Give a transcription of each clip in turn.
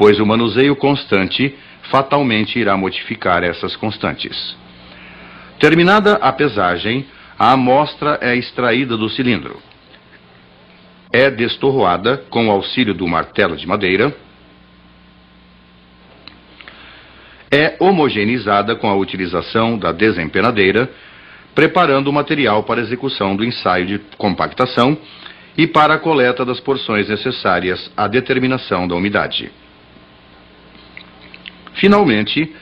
pois o manuseio constante fatalmente irá modificar essas constantes. Terminada a pesagem, a amostra é extraída do cilindro. É destorroada com o auxílio do martelo de madeira. É homogeneizada com a utilização da desempenadeira, preparando o material para a execução do ensaio de compactação e para a coleta das porções necessárias à determinação da umidade. Finalmente,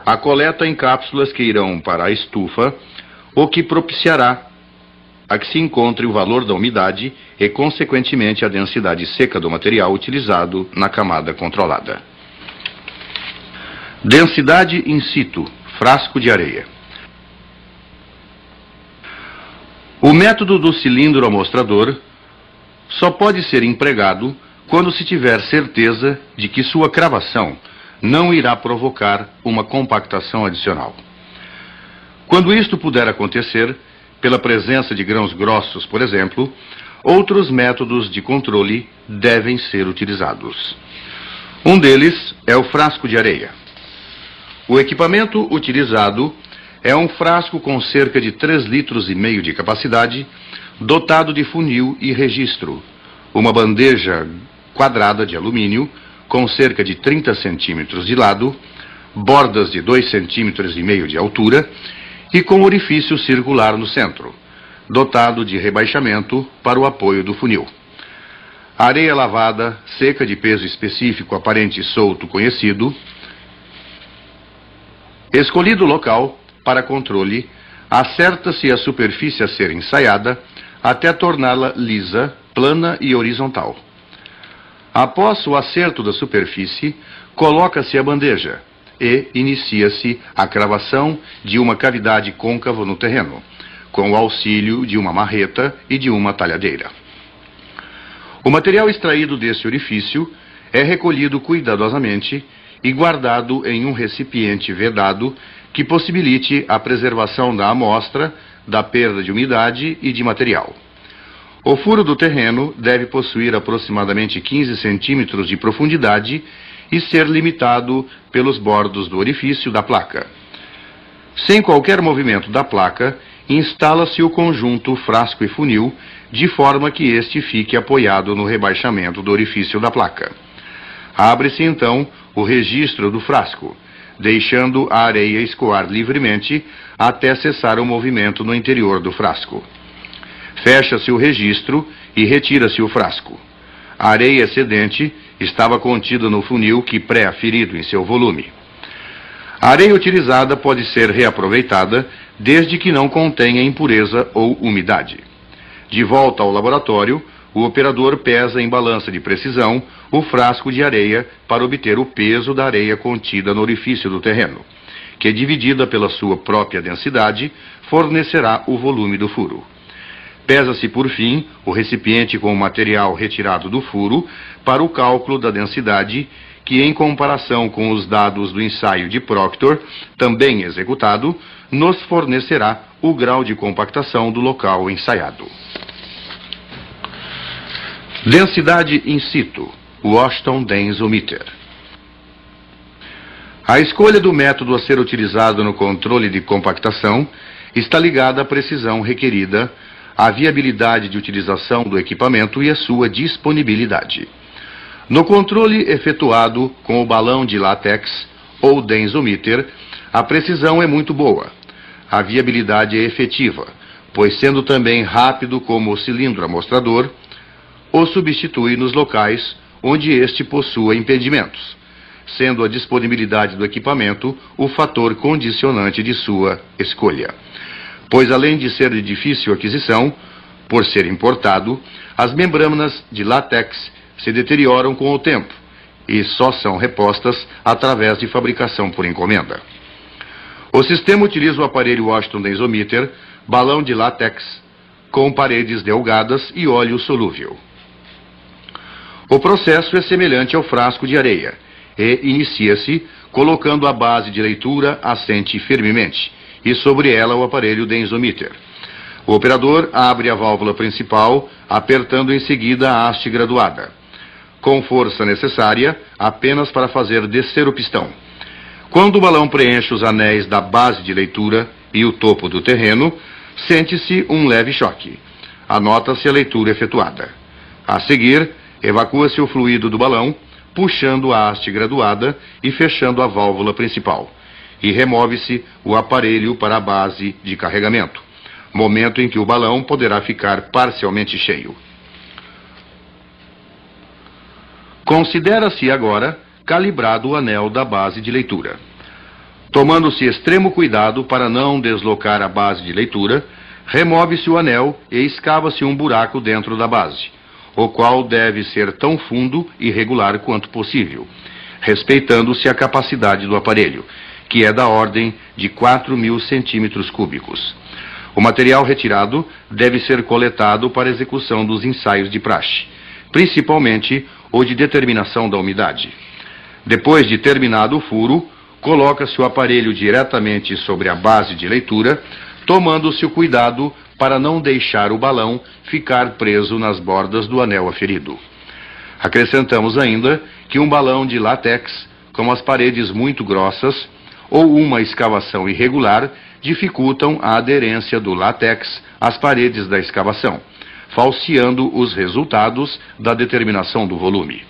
a coleta em cápsulas que irão para a estufa, o que propiciará a que se encontre o valor da umidade e, consequentemente, a densidade seca do material utilizado na camada controlada. Densidade in situ, frasco de areia. O método do cilindro amostrador só pode ser empregado quando se tiver certeza de que sua cravação não irá provocar uma compactação adicional. Quando isto puder acontecer, pela presença de grãos grossos, por exemplo, outros métodos de controle devem ser utilizados. Um deles é o frasco de areia. O equipamento utilizado é um frasco com cerca de 3,5 litros de capacidade, dotado de funil e registro, uma bandeja quadrada de alumínio com cerca de 30 centímetros de lado, bordas de 2,5 centímetros de altura e com orifício circular no centro, dotado de rebaixamento para o apoio do funil. Areia lavada, seca de peso específico aparente solto conhecido. Escolhido o local para controle, acerta-se a superfície a ser ensaiada até torná-la lisa, plana e horizontal. Após o acerto da superfície, coloca-se a bandeja e inicia-se a cravação de uma cavidade côncava no terreno, com o auxílio de uma marreta e de uma talhadeira. O material extraído desse orifício é recolhido cuidadosamente e guardado em um recipiente vedado que possibilite a preservação da amostra, da perda de umidade e de material. O furo do terreno deve possuir aproximadamente 15 centímetros de profundidade e ser limitado pelos bordos do orifício da placa. Sem qualquer movimento da placa, instala-se o conjunto frasco e funil, de forma que este fique apoiado no rebaixamento do orifício da placa. Abre-se então o registro do frasco, deixando a areia escoar livremente até cessar o movimento no interior do frasco. Fecha-se o registro e retira-se o frasco. A areia excedente estava contida no funil que pré-aferido em seu volume. A areia utilizada pode ser reaproveitada desde que não contenha impureza ou umidade. De volta ao laboratório, o operador pesa em balança de precisão o frasco de areia para obter o peso da areia contida no orifício do terreno, que, dividida pela sua própria densidade, fornecerá o volume do furo. Pesa-se, por fim, o recipiente com o material retirado do furo para o cálculo da densidade, que, em comparação com os dados do ensaio de Proctor, também executado, nos fornecerá o grau de compactação do local ensaiado. Densidade in situ, Washington densometer. A escolha do método a ser utilizado no controle de compactação está ligada à precisão requerida, à viabilidade de utilização do equipamento e à sua disponibilidade. No controle efetuado com o balão de látex ou densometer, a precisão é muito boa. A viabilidade é efetiva, pois sendo também rápido como o cilindro amostrador, o substitui nos locais onde este possua impedimentos, sendo a disponibilidade do equipamento o fator condicionante de sua escolha. Pois além de ser de difícil aquisição, por ser importado, as membranas de látex se deterioram com o tempo e só são repostas através de fabricação por encomenda. O sistema utiliza o aparelho Washington densometer, balão de látex, com paredes delgadas e óleo solúvel. O processo é semelhante ao frasco de areia e inicia-se colocando a base de leitura assente firmemente e sobre ela o aparelho densometer. O operador abre a válvula principal, apertando em seguida a haste graduada. com força necessária apenas para fazer descer o pistão. Quando o balão preenche os anéis da base de leitura e o topo do terreno, sente-se um leve choque. Anota-se a leitura efetuada. A seguir, evacua-se o fluido do balão, puxando a haste graduada e fechando a válvula principal. E remove-se o aparelho para a base de carregamento, momento em que o balão poderá ficar parcialmente cheio. Considera-se agora calibrado o anel da base de leitura. Tomando-se extremo cuidado para não deslocar a base de leitura, remove-se o anel e escava-se um buraco dentro da base, o qual deve ser tão fundo e regular quanto possível, respeitando-se a capacidade do aparelho, que é da ordem de 4.000 centímetros cúbicos. O material retirado deve ser coletado para execução dos ensaios de praxe, principalmente o de determinação da umidade. Depois de terminado o furo, coloca-se o aparelho diretamente sobre a base de leitura, tomando-se o cuidado para não deixar o balão ficar preso nas bordas do anel aferido. Acrescentamos ainda que um balão de látex, com as paredes muito grossas, ou uma escavação irregular, dificultam a aderência do látex às paredes da escavação, falseando os resultados da determinação do volume.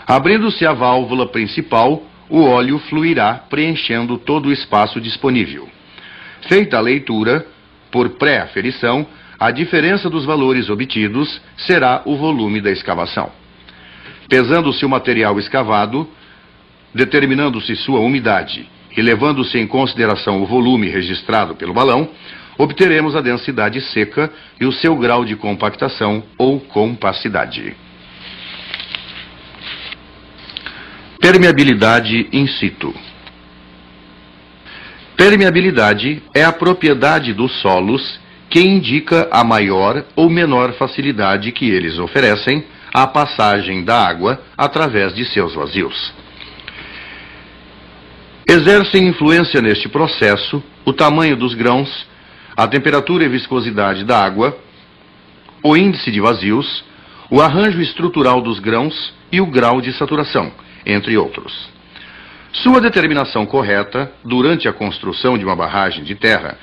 Abrindo-se a válvula principal, o óleo fluirá preenchendo todo o espaço disponível. Feita a leitura, por pré-aferição, a diferença dos valores obtidos será o volume da escavação. Pesando-se o material escavado, determinando-se sua umidade e levando-se em consideração o volume registrado pelo balão, obteremos a densidade seca e o seu grau de compactação ou compacidade. Permeabilidade in situ. Permeabilidade é a propriedade dos solos que indica a maior ou menor facilidade que eles oferecem à passagem da água através de seus vazios. Exercem influência neste processo o tamanho dos grãos, a temperatura e viscosidade da água, o índice de vazios, o arranjo estrutural dos grãos e o grau de saturação, entre outros. Sua determinação correta, durante a construção de uma barragem de terra,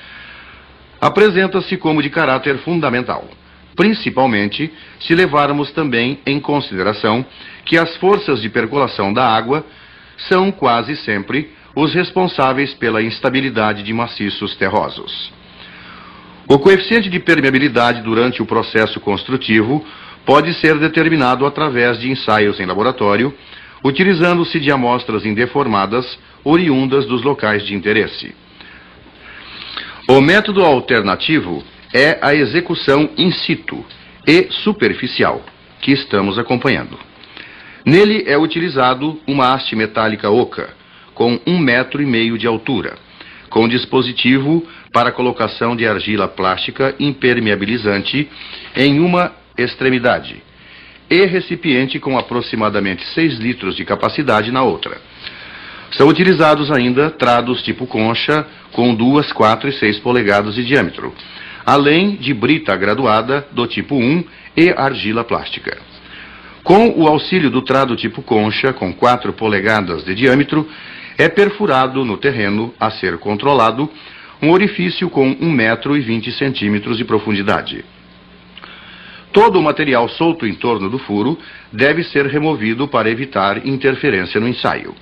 apresenta-se como de caráter fundamental, principalmente se levarmos também em consideração que as forças de percolação da água são quase sempre os responsáveis pela instabilidade de maciços terrosos. O coeficiente de permeabilidade durante o processo construtivo pode ser determinado através de ensaios em laboratório, utilizando-se de amostras indeformadas oriundas dos locais de interesse. O método alternativo é a execução in situ e superficial, que estamos acompanhando. Nele é utilizado uma haste metálica oca, com 1,5 metros de altura, com dispositivo para colocação de argila plástica impermeabilizante em uma extremidade e recipiente com aproximadamente 6 litros de capacidade na outra. São utilizados ainda trados tipo concha com 2, 4 e 6 polegadas de diâmetro, além de brita graduada do tipo 1 e argila plástica. Com o auxílio do trado tipo concha com 4 polegadas de diâmetro, é perfurado no terreno a ser controlado um orifício com 1,20 m de profundidade. Todo o material solto em torno do furo deve ser removido para evitar interferência no ensaio.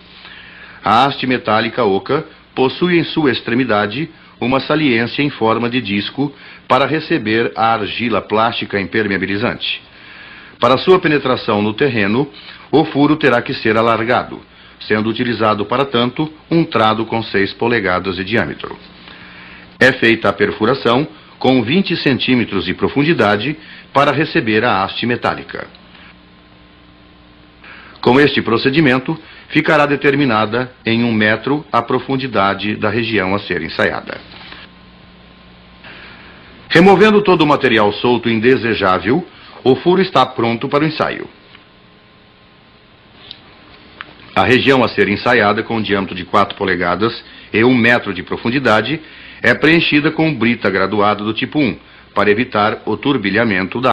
A haste metálica oca possui em sua extremidade uma saliência em forma de disco para receber a argila plástica impermeabilizante. Para sua penetração no terreno, o furo terá que ser alargado, sendo utilizado para tanto um trado com 6 polegadas de diâmetro. É feita a perfuração com 20 centímetros de profundidade para receber a haste metálica. Com este procedimento, ficará determinada em 1 metro a profundidade da região a ser ensaiada. Removendo todo o material solto indesejável, o furo está pronto para o ensaio. A região a ser ensaiada, com um diâmetro de 4 polegadas e 1 metro de profundidade, é preenchida com brita graduada do tipo 1, para evitar o turbilhamento da